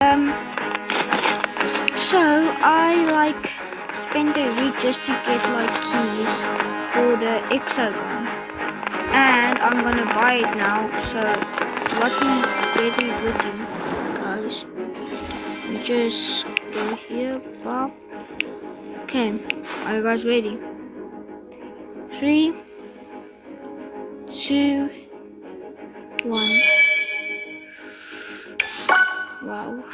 Um, so I spent a week just to get keys for the Exogun, and I'm gonna buy it now. So what we get it with you guys. We just go here, Bob. Okay, are you guys ready? 3, 2, 1. Wow,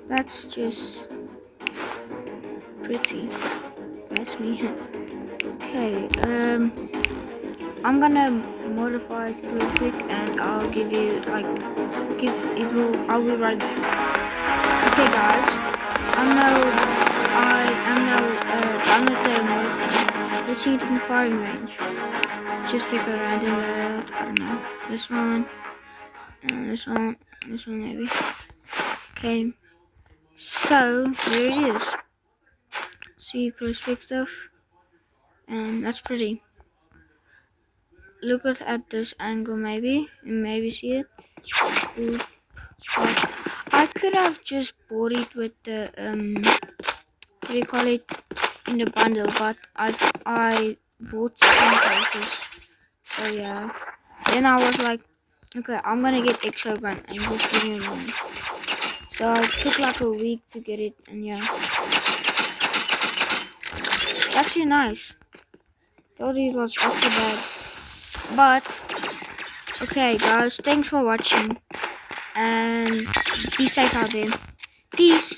that's just pretty. That's me. Okay, I'm gonna modify it real quick and I'll give you I'll be right back. Okay guys, I'm now done with the modifier. Let's see it in firing range. Just take a random layout, I don't know. This one, and this one maybe. Okay, so here it is. See perspective, and that's pretty. Look at this angle maybe see it. Ooh. I could have just bought it with the what do you call it, in the bundle, but I bought some places. So yeah. Then I was like, okay, I'm gonna get Exogun and just leave it alone. So I took like a week to get it, and yeah, it's actually nice. Thought it was actually bad, but okay, guys, thanks for watching, and be safe out there. Peace.